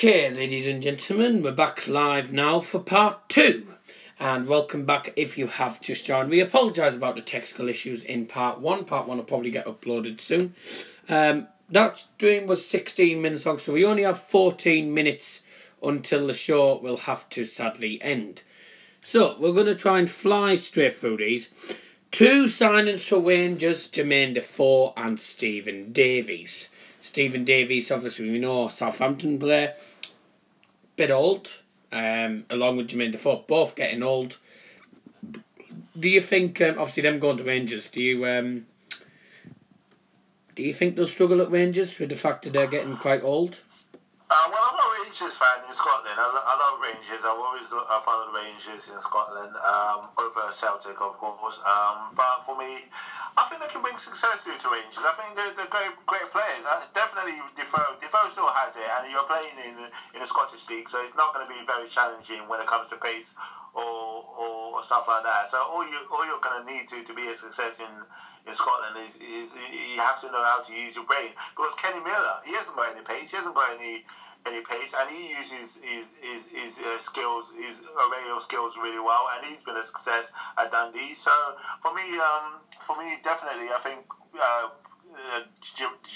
Okay, ladies and gentlemen, we're back live now for part 2. And welcome back if you have just joined. We apologise about the technical issues in part 1. Part 1 will probably get uploaded soon. That stream was 16 minutes long, so we only have 14 minutes until the show will have to sadly end. So, we're going to try and fly straight through these. 2 signings for Rangers, Jermaine Defoe and Stephen Davies. Stephen Davies, obviously we know, Southampton player. Bit old, along with Jermaine Defoe, both getting old. Do you think, obviously them going to Rangers, do you think they'll struggle at Rangers with the fact that they're getting quite old? Well, I'm a Rangers fan in Scotland. I love Rangers. I've always followed Rangers in Scotland, over Celtic, of course. But for me, I think they can bring success to Rangers. I think they're great players. Definitely Defoe. Defoe still has it, and you're playing in the Scottish League, so it's not going to be very challenging when it comes to pace or stuff like that. So all you're going to need to be a success in Scotland is you have to know how to use your brain. Because Kenny Miller, he hasn't got any pace. He hasn't got any pace, and he uses his skills, his array of skills really well, and he's been a success at Dundee. So for me, definitely, I think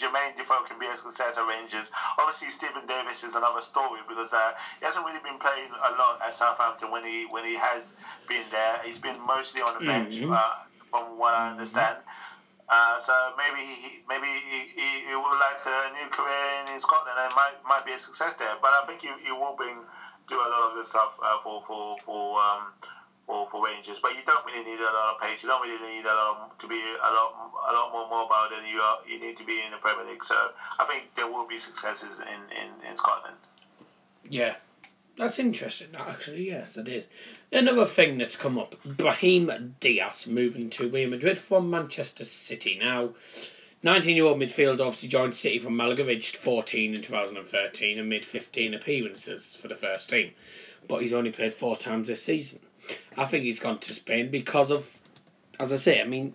Jermaine Defoe can be a success at Rangers. Obviously, Stephen Davies is another story because he hasn't really been playing a lot at Southampton when he has been there. He's been mostly on the bench, from what I understand. So maybe he will like a new career in Scotland and might be a success there. But I think he will do a lot of the stuff for Rangers. But you don't really need a lot of pace. You don't really need to be a lot more mobile than you need to be in the Premier League. So I think there will be successes in Scotland. Yeah. That's interesting, actually, yes, it is. Another thing that's come up, Brahim Diaz moving to Real Madrid from Manchester City. Now, 19-year-old midfielder obviously joined City from Malaga, aged 14 in 2013 and made 15 appearances for the first team. But he's only played 4 times this season. I think he's gone to Spain because of, as I say, I mean,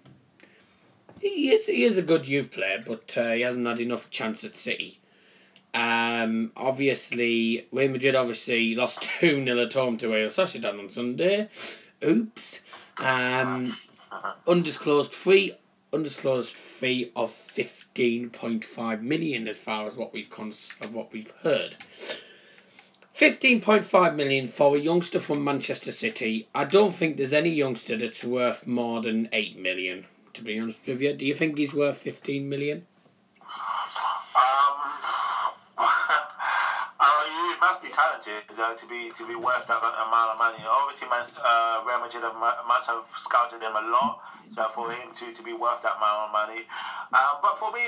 he is a good youth player, but he hasn't had enough chance at City. Obviously, Real Madrid obviously lost 2-0 at home to Real Sociedad on Sunday. Oops. Undisclosed fee of 15.5 million as far as what we've heard. 15.5 million for a youngster from Manchester City. I don't think there's any youngster that's worth more than 8 million, to be honest with you. Do you think he's worth 15 million? You must be talented to be worth that amount of money. Obviously, Real Madrid must have scouted him a lot, so for him to be worth that amount of money. But for me,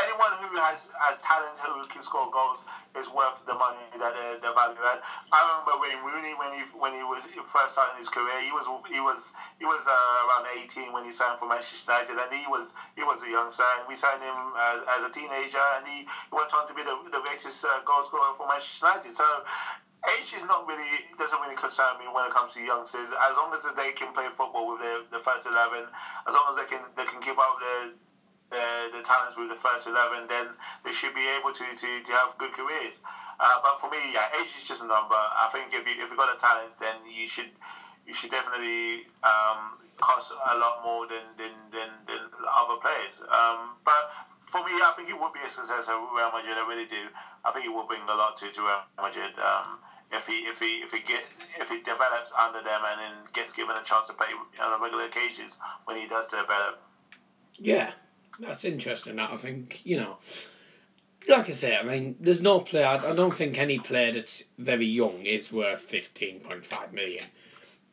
anyone who has talent, who can score goals, is worth the money that they're valued at. I remember Wayne Rooney when he was first starting his career. He was around 18 when he signed for Manchester United, and he was a youngster, and we signed him as a teenager, and he went on to be the greatest goal scorer for Manchester United. So age doesn't really concern me when it comes to youngsters. As long as they can play football with the first 11, as long as they can give out the talents with the first 11, then they should be able to have good careers. But for me, yeah, age is just a number. I think if you got a talent, then you should definitely cost a lot more than other players. But for me, I think it would be a success at Real Madrid. I really do. I think it will bring a lot to Real Madrid if he develops under them and then gets given a chance to play on a regular occasions when he does develop. Yeah. That's interesting. I think, like I say, I mean, there's no player, I don't think any player that's very young is worth 15.5 million.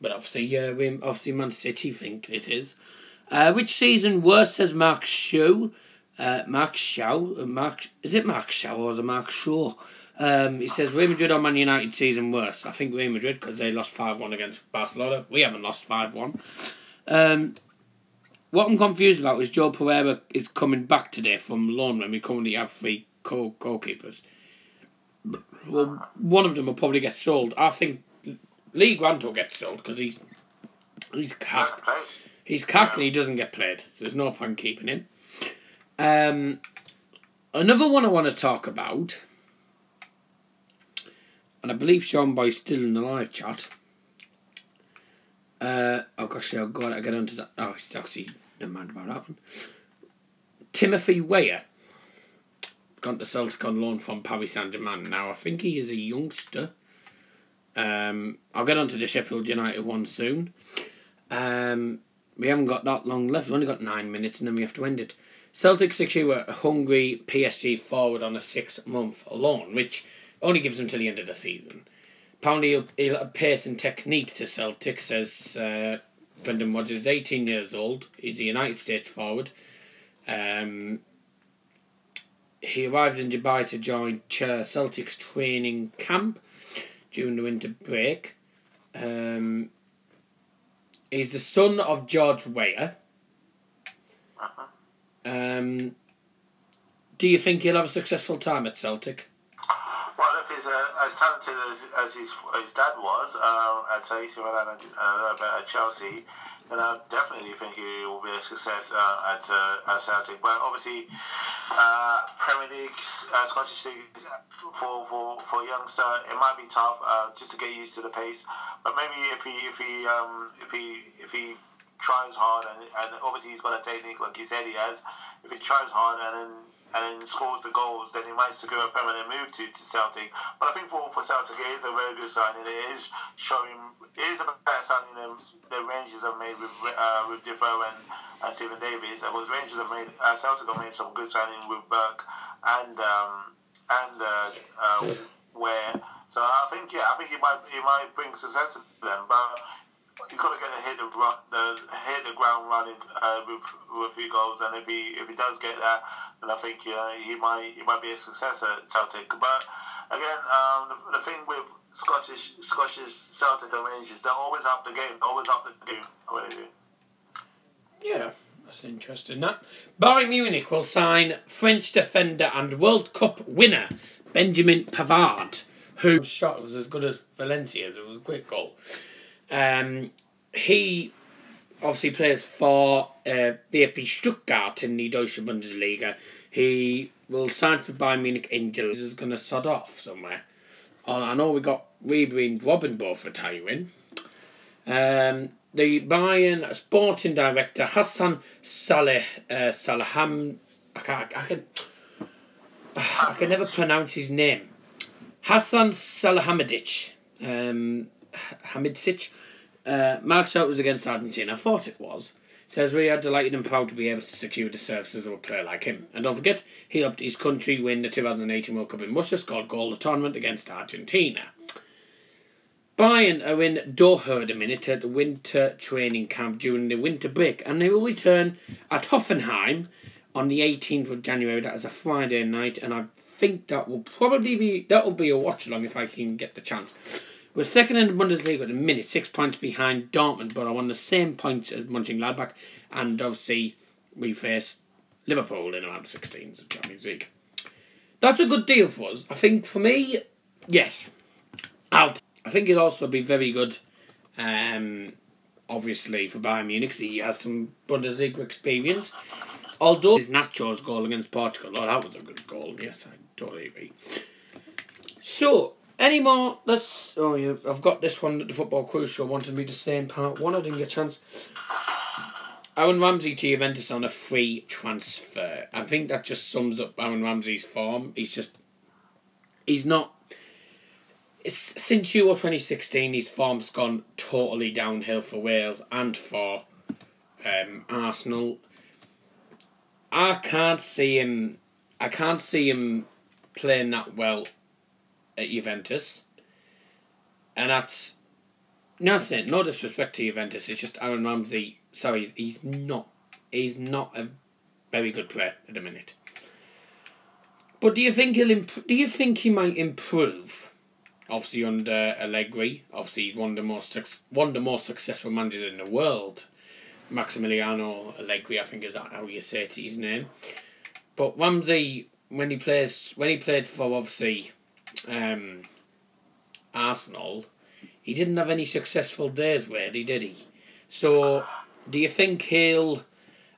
But obviously Man City think it is. Which season worse, says Mark Shaw? Is it Mark Shaw or is it Mark Shaw? He says, Real Madrid or Man United season worse. I think Real Madrid because they lost 5-1 against Barcelona. We haven't lost 5-1. What I'm confused about is Joe Pereira is coming back today from loan when we currently have 3 goalkeepers. Well, one of them will probably get sold. I think Lee Grant will get sold because he's cack. He's cack and he doesn't get played, so there's no point keeping him. Another one I want to talk about and I believe Sean Boy's still in the live chat. Oh gosh, I've got to get onto that. Oh, it's actually, never mind about that one. Timothy Weah gone to Celtic on loan from Paris Saint-Germain. Now, I think he is a youngster. I'll get onto the Sheffield United one soon. We haven't got that long left. We've only got 9 minutes and then we have to end it. Celtic secure a hungry PSG forward on a 6-month loan, which only gives him till the end of the season. Apparently he'll add pace and technique to Celtic, says Brendan Rodgers. 18 years old. He's a United States forward. He arrived in Dubai to join Celtic's training camp during the winter break. He's the son of George Weah. Do you think he'll have a successful time at Celtic? Well, if he's as talented as his dad was at AC Milan and a little bit at Chelsea, then I definitely think he will be a success at Celtic. But obviously, Premier League, Scottish League, for a youngster, it might be tough just to get used to the pace. But maybe if he tries hard and obviously he's got a technique like he said he has. If he tries hard and then scores the goals, then he might secure a permanent move to Celtic. But I think for Celtic, it is a very good signing. It is a better signing than the Rangers have made with Defoe and Stephen Davis. Rangers have made Celtic have made some good signings with Burke and Ware. So I think he might bring success to them, but he's got to hit the ground running with a few goals, and if he does get that, then I think he might be a success at Celtic. But again, the thing with Scottish Celtic and Rangers, they're always up the game. Yeah, that's interesting. That Bayern Munich will sign French defender and World Cup winner Benjamin Pavard, whose shot was as good as Valencia's. It was a great goal. He obviously plays for VfB Stuttgart in the Deutsche Bundesliga. He will sign for Bayern Munich in July. This is going to sod off somewhere. I know we got Ribery and Robin both retiring. The Bayern sporting director Hassan Salaham. I can never pronounce his name. Hassan Salahamidzic. Hamidzic. Mark's out was against Argentina. I thought it was. Says we are delighted and proud to be able to secure the services of a player like him. And don't forget, he helped his country win the 2018 World Cup in Russia, scored goal in the tournament against Argentina. Bayern are in Doha at the minute at the winter training camp during the winter break, and they will return at Hoffenheim on the 18th of January. That is a Friday night, and I think that will be a watch along if I can get the chance. We're second in the Bundesliga at the minute, 6 points behind Dortmund, but are on the same points as Mönchengladbach, and obviously we face Liverpool in around 16s of Champions League. That's a good deal for us. I think for me, yes. I think it'll also be very good, obviously, for Bayern Munich. He has some Bundesliga experience. Although his Nacho's goal against Portugal, that was a good goal. Yes, I totally agree. So, any more? I've got this one that the Football Cruise Show wanted me to say in part 1. I didn't get a chance. Aaron Ramsey to Juventus on a free transfer. I think that just sums up Aaron Ramsey's form. Since Euro 2016, his form's gone totally downhill for Wales and for Arsenal. I can't see him playing that well at Juventus, and that's no disrespect to Juventus. It's just Aaron Ramsey. Sorry, he's not a very good player at the minute. But do you think he might improve? Obviously under Allegri. Obviously he's one of the most successful managers in the world. Maximiliano Allegri, I think is how you say it, his name. But Ramsey, when he played for obviously Arsenal, he didn't have any successful days really, did he? So do you think he'll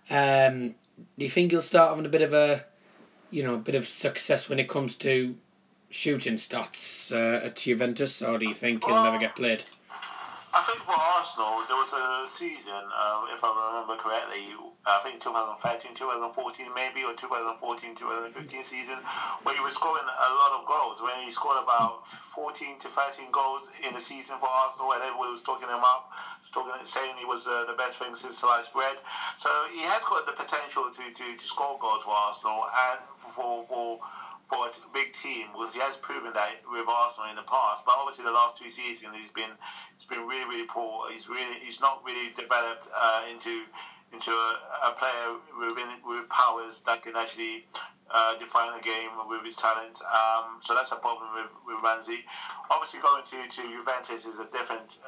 start having a bit of success when it comes to shooting stats at Juventus, or do you think he'll never get played? I think for Arsenal, there was a season, if I remember correctly, I think 2013, 2014 maybe, or 2014, 2015 season, where he was scoring a lot of goals. When he scored about 14 to 13 goals in the season for Arsenal, and everyone was talking him up, saying he was the best thing since sliced bread. So he has got the potential to score goals for Arsenal and for a big team, because he has proven that with Arsenal in the past. But obviously, the last 2 seasons he's been really, really poor. He's not really developed into a player with powers that can actually define a game with his talents. So that's a problem with Ramsey. Obviously, going to Juventus is a different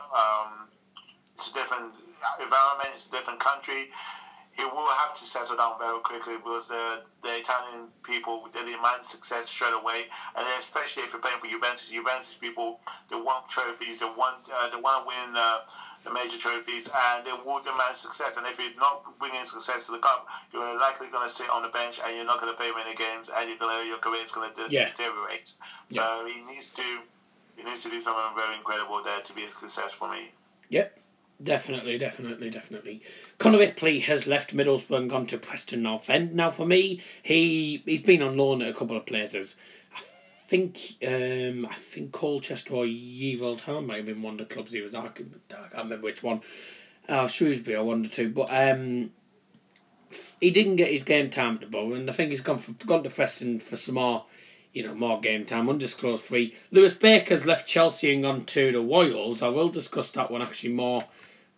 environment. It's a different country. He will have to settle down very quickly, because the Italian people, they demand success straight away, and especially if you're playing for Juventus people, they want trophies, they want to win the major trophies, and they will demand success. And if you're not bringing success to the cup, you're likely going to sit on the bench, and you're not going to play many games, and your career is going to deteriorate. So he needs to do something very incredible there to be a success for me. Yep. Definitely. Conor Ripley has left Middlesbrough and gone to Preston North End. Now, for me, he's been on loan at a couple of places. I think Colchester or Yeovil Town might have been one of the clubs he was at. I can't remember which one. Shrewsbury or 1 or 2. But he didn't get his game time at the Borough, and I think he's gone to Preston for some more game time, undisclosed fee. Lewis Baker's left Chelsea and gone to the Royals. I will discuss that one actually more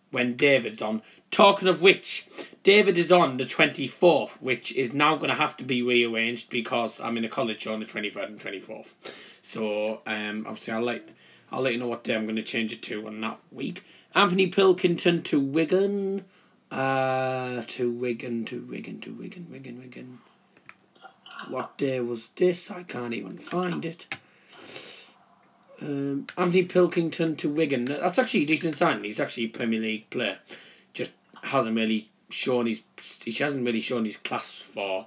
when David's on. Talking of which, David is on the 24th, which is now going to have to be rearranged because I'm in a college show on the 23rd and 24th. So, obviously, I'll let you know what day I'm going to change it to on that week. Anthony Pilkington to Wigan. To Wigan. What day was this? I can't even find it. Anthony Pilkington to Wigan. That's actually a decent signing. He's actually a Premier League player. Just hasn't really shown his class for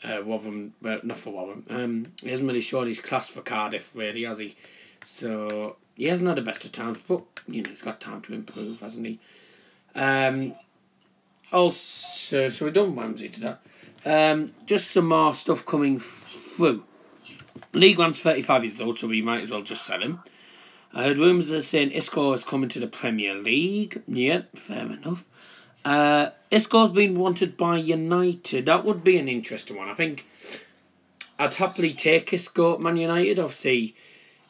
Rotherham. Not for Rotherham. He hasn't really shown his class for Cardiff, really, has he? So he hasn't had the best of times, but he's got time to improve, hasn't he? Also, so we've done Ramsey to that. Just some more stuff coming through. League One's 35 years old, so we might as well just sell him. I heard rumours that saying Isco is coming to the Premier League. Yeah, fair enough. Isco's been wanted by United. That would be an interesting one. I think I'd happily take Isco at Man United. Obviously,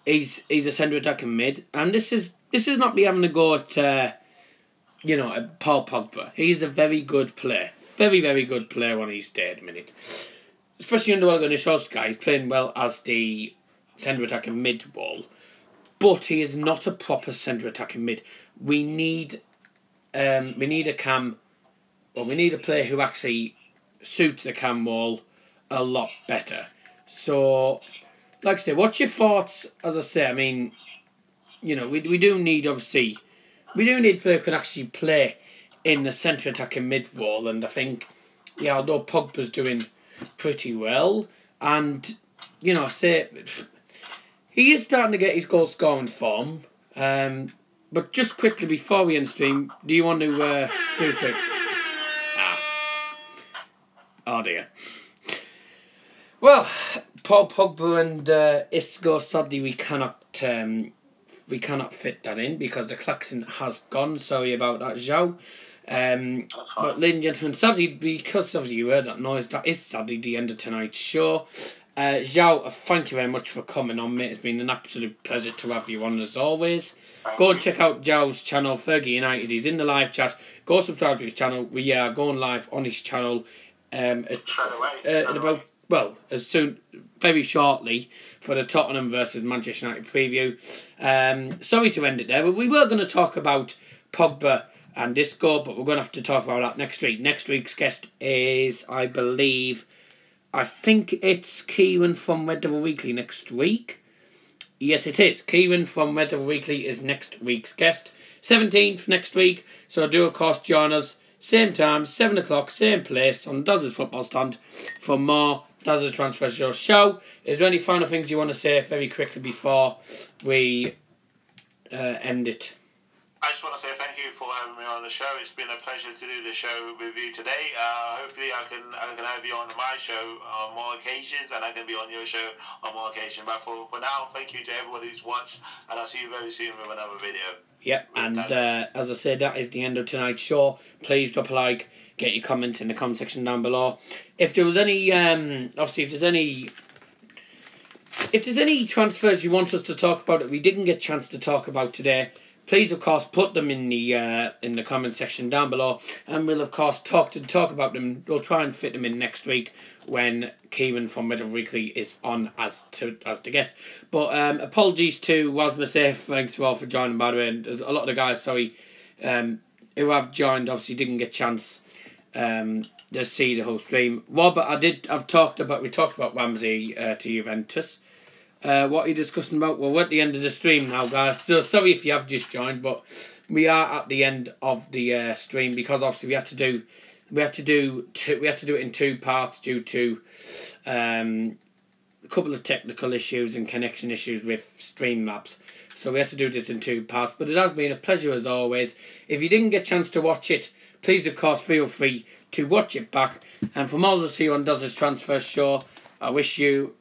he's a centre attacking mid, and this is not me having a go at at Paul Pogba. He's a very good player. Very, very good player on his day at the minute. Especially under Ole Gunnar Solskjaer, he's playing well as the centre attacking mid role. But he is not a proper centre attacking mid. We need a player who actually suits the cam role a lot better. So, like I say, what's your thoughts? As I say, I mean, we do need a player who can actually play in the centre attacking mid role, and I think, although Pogba's doing pretty well, and say he is starting to get his goal scoring form. But just quickly before we end stream, do you want to do something? Oh dear. Well, Paul Pogba and Isco, sadly we cannot fit that in because the klaxon has gone. Sorry about that, Zhao. But ladies and gentlemen, sadly, because of you heard that noise, that is sadly the end of tonight's show. Zhao, thank you very much for coming on, mate. It's been an absolute pleasure to have you on as always. Go and check out Zhao's channel, Fergie United. He's in the live chat. Go subscribe to his channel. We are going live on his channel very shortly for the Tottenham versus Manchester United preview. Sorry to end it there, but we were going to talk about Pogba and Isco, but we're going to have to talk about that next week. Next week's guest is, I think it's Kieran from Red Devil Weekly next week. Yes, it is. Kieran from Red Devil Weekly is next week's guest. 17th next week. So do, of course, join us. Same time, 7 o'clock, same place on Dazzer's Football Stand for more Dazzer Transfer Show. Is there any final things you want to say very quickly before we end it? I just want to say thank you for having me on the show. It's been a pleasure to do the show with you today. Hopefully I can have you on my show on more occasions, and I can be on your show on more occasions. But for now, thank you to everybody who's watched, and I'll see you very soon with another video. Yep, and as I said, that is the end of tonight's show. Please drop a like, get your comments in the comment section down below. If there was any, obviously, if there's any transfers you want us to talk about that we didn't get a chance to talk about today, please, of course, put them in the comment section down below, and we'll, of course, talk about them. We'll try and fit them in next week when Kieran from Red Weekly is on as the guest. But apologies to Was Safe. Thanks to all for joining, by the way. And a lot of the guys, sorry, who have joined, obviously didn't get a chance to see the whole stream. Well, but we talked about Ramsey to Juventus. What are you discussing about? Well, we're at the end of the stream now, guys. So sorry if you have just joined, but we are at the end of the stream because obviously we had to do it in 2 parts due to a couple of technical issues and connection issues with Streamlabs. So we had to do this in 2 parts. But it has been a pleasure as always. If you didn't get a chance to watch it, please of course feel free to watch it back. And from all of us here on Dazzer's Transfer Show, I wish you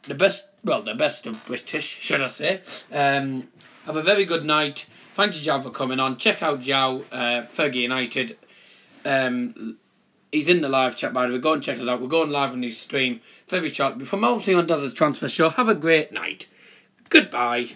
the best of British, should I say. Have a very good night. Thank you, Jow, for coming on. Check out Jow, Fergie United. He's in the live chat, by the way. Go and check it out. We're going live on his stream very shortly. From all of us on Dazzer's Transfer Show, have a great night. Goodbye.